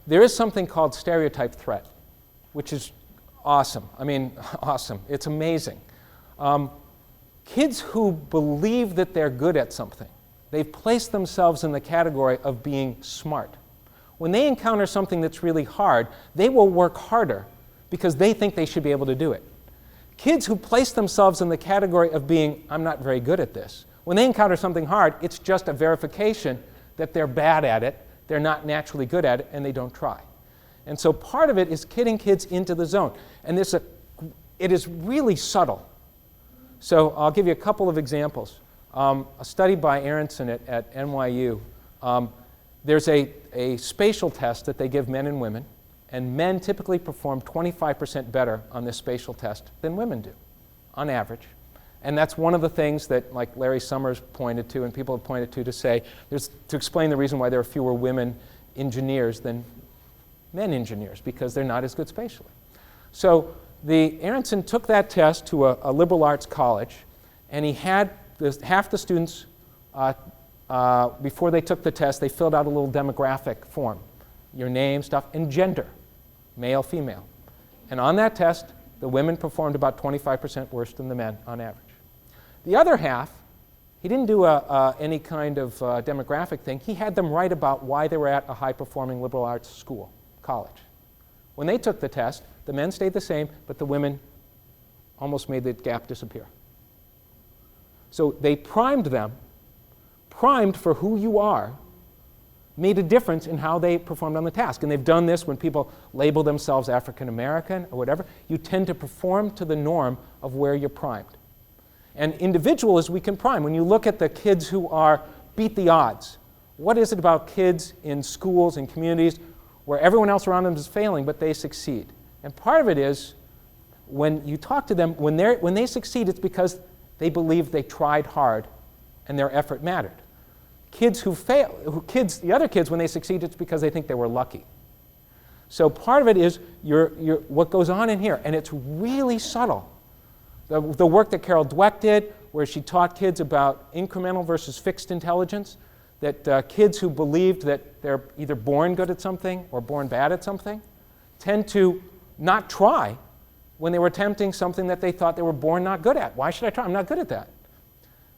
there is something called stereotype threat, which is awesome. I mean, awesome. It's amazing. Kids who believe that they're good at something, they've placed themselves in the category of being smart. When they encounter something that's really hard, they will work harder because they think they should be able to do it. Kids who place themselves in the category of being, I'm not very good at this, when they encounter something hard, it's just a verification that they're bad at it, they're not naturally good at it, and they don't try. And so part of it is getting kids into the zone. And it is really subtle. So I'll give you a couple of examples. A study by Aronson at NYU, there's a spatial test that they give men and women, and men typically perform 25% better on this spatial test than women do, on average. And that's one of the things that, like Larry Summers pointed to, and people have pointed to say, to explain the reason why there are fewer women engineers than men engineers, because they're not as good spatially. So Aronson took that test to a liberal arts college, and he had half the students, before they took the test, they filled out a little demographic form, your name, stuff, and gender, male, female. And on that test, the women performed about 25% worse than the men on average. The other half, he didn't do any kind of demographic thing. He had them write about why they were at a high-performing liberal arts school, college. When they took the test, the men stayed the same, but the women almost made the gap disappear. So they primed them, primed for who you are, made a difference in how they performed on the task. And they've done this when people label themselves African American or whatever. You tend to perform to the norm of where you're primed. And individuals we can prime. When you look at the kids who beat the odds, what is it about kids in schools and communities where everyone else around them is failing but they succeed? And part of it is when you talk to them, when they succeed, it's because they believe they tried hard and their effort mattered. Kids who fail, the other kids, when they succeed, it's because they think they were lucky. So part of it is what goes on in here, and it's really subtle. The work that Carol Dweck did, where she taught kids about incremental versus fixed intelligence, that kids who believed that they're either born good at something or born bad at something tend to not try when they were attempting something that they thought they were born not good at. Why should I try? I'm not good at that.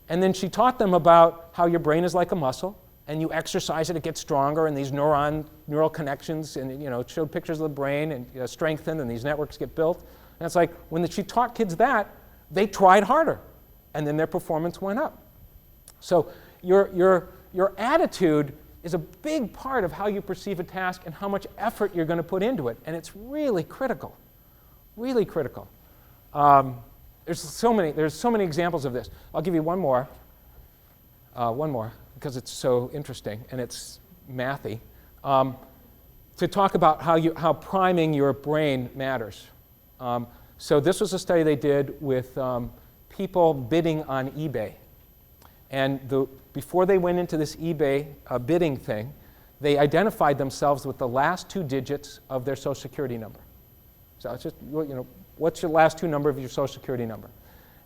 And then she taught them about how your brain is like a muscle, and you exercise it, it gets stronger, and these neural connections, and it showed pictures of the brain and strengthen, and these networks get built. And it's like when she taught kids that, they tried harder, and then their performance went up. So your attitude is a big part of how you perceive a task and how much effort you're going to put into it, and it's really critical, really critical. There's so many examples of this. I'll give you one more, because it's so interesting and it's mathy, to talk about how priming your brain matters. So this was a study they did with people bidding on eBay. And before they went into this eBay bidding thing, they identified themselves with the last two digits of their Social Security number. So it's just, what's your last two number of your Social Security number?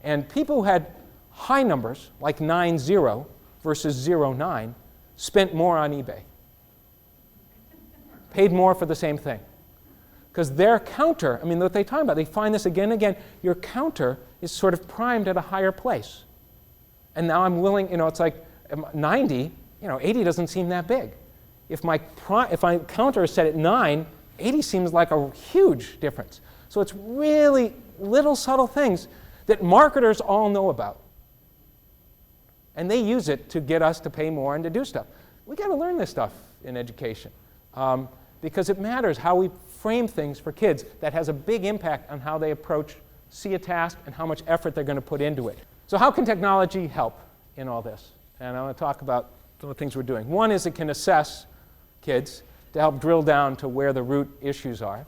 And people who had high numbers, like 90 versus 09, spent more on eBay. Paid more for the same thing. Because their counter, what they talk about, they find this again and again, your counter is sort of primed at a higher place. And now I'm willing, it's like 90, 80 doesn't seem that big. If my counter is set at 9, 80 seems like a huge difference. So it's really little subtle things that marketers all know about. And they use it to get us to pay more and to do stuff. We got to learn this stuff in education because it matters how we frame things for kids. That has a big impact on how they see a task and how much effort they're going to put into it. So how can technology help in all this? And I want to talk about some of the things we're doing. One is it can assess kids to help drill down to where the root issues are.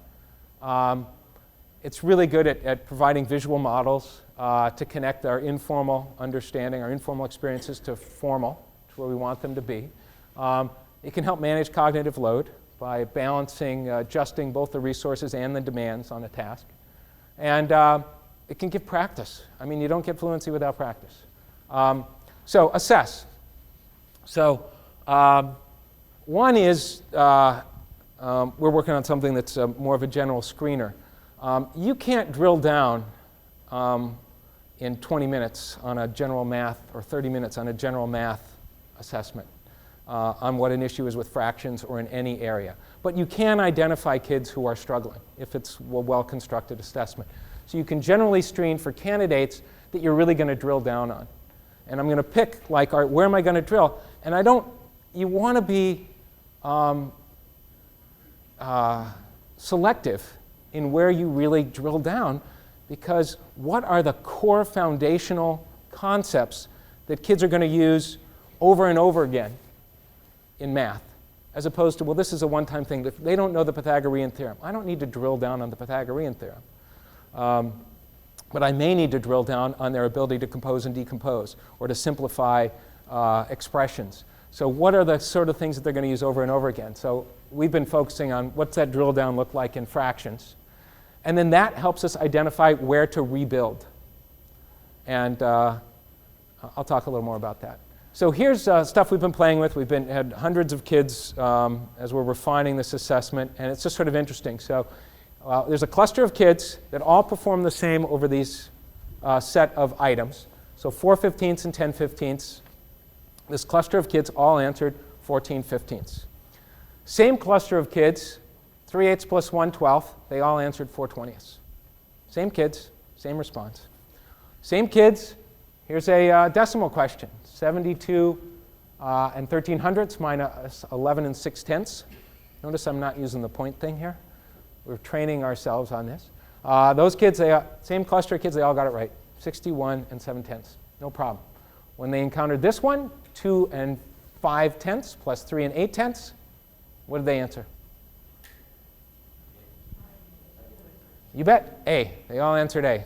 It's really good at providing visual models to connect our informal understanding, our informal experiences to formal, to where we want them to be. It can help manage cognitive load by balancing, adjusting both the resources and the demands on a task. And it can give practice. You don't get fluency without practice. So assess. So one is we're working on something that's more of a general screener. You can't drill down in 20 minutes on a general math or 30 minutes on a general math assessment on what an issue is with fractions or in any area. But you can identify kids who are struggling if it's a well-constructed assessment. So you can generally screen for candidates that you're really going to drill down on. And I'm going to pick, like, all right, where am I going to drill? And you want to be selective in where you really drill down, because what are the core foundational concepts that kids are going to use over and over again in math, as opposed to, well, this is a one-time thing. If they don't know the Pythagorean theorem, I don't need to drill down on the Pythagorean theorem. But I may need to drill down on their ability to compose and decompose, or to simplify expressions. So what are the sort of things that they're going to use over and over again? So we've been focusing on what's that drill down look like in fractions. And then that helps us identify where to rebuild. And I'll talk a little more about that. So here's stuff we've been playing with. We've had hundreds of kids as we're refining this assessment, and it's just sort of interesting. So there's a cluster of kids that all perform the same over these set of items. So 4/15 and 10/15. This cluster of kids all answered 14/15. Same cluster of kids, 3/8 plus 1/12, they all answered 4/20. Same kids, same response. Same kids, here's a decimal question. 72 and 1300ths minus 11 and 6/10. Notice I'm not using the point thing here. We're training ourselves on this. Those kids, same cluster of kids, they all got it right. 61 and 7/10. No problem. When they encountered this one, 2 and 5/10 plus 3 and 8/10, what did they answer? You bet, A. They all answered A.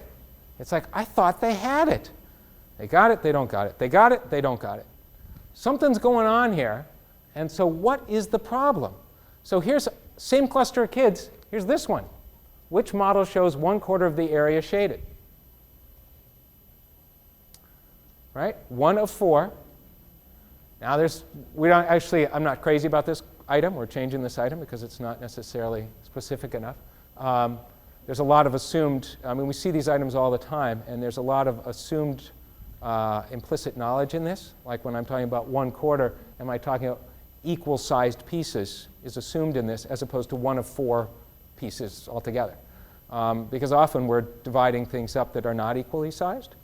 It's like, I thought they had it. They got it, they don't got it. They got it, they don't got it. Something's going on here, and so what is the problem? So here's same cluster of kids. Here's this one. Which model shows 1/4 of the area shaded? Right? 1 of 4. Now I'm not crazy about this item. We're changing this item because it's not necessarily specific enough. There's a lot of assumed, we see these items all the time, and there's a lot of assumed implicit knowledge in this. Like when I'm talking about 1/4, am I talking about equal-sized pieces is assumed in this as opposed to 1 of 4 pieces altogether. Because often we're dividing things up that are not equally sized.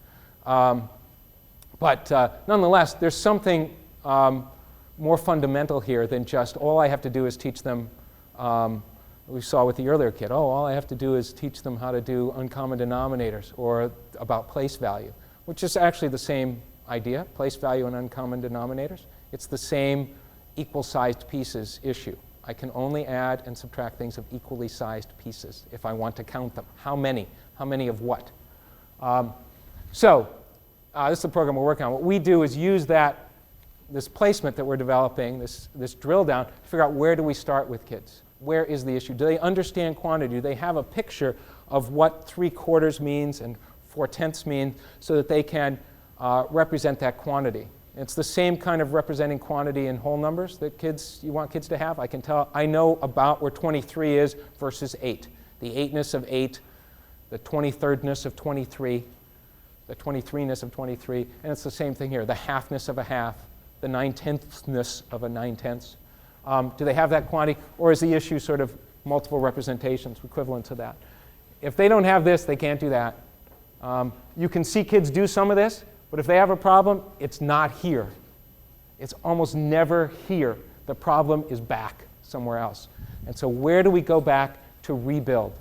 But nonetheless, there's something more fundamental here than just all I have to do is teach them, we saw with the earlier kid, all I have to do is teach them how to do uncommon denominators or about place value, which is actually the same idea, place value and uncommon denominators. It's the same equal-sized pieces issue. I can only add and subtract things of equally sized pieces if I want to count them. How many? How many of what? This is the program we're working on. What we do is use this placement that we're developing, this drill down, to figure out where do we start with kids? Where is the issue? Do they understand quantity? Do they have a picture of what 3/4 means and 4/10 mean so that they can represent that quantity? It's the same kind of representing quantity in whole numbers that you want kids to have. I know about where 23 is versus 8. The 8-ness of 8, the 23rd-ness of 23, the 23-ness of 23, and it's the same thing here, the half-ness of a half, the 9/10th-ness of a 9/10. Do they have that quantity, or is the issue sort of multiple representations equivalent to that? If they don't have this, they can't do that. You can see kids do some of this, but if they have a problem, it's not here. It's almost never here. The problem is back somewhere else. And so where do we go back to rebuild?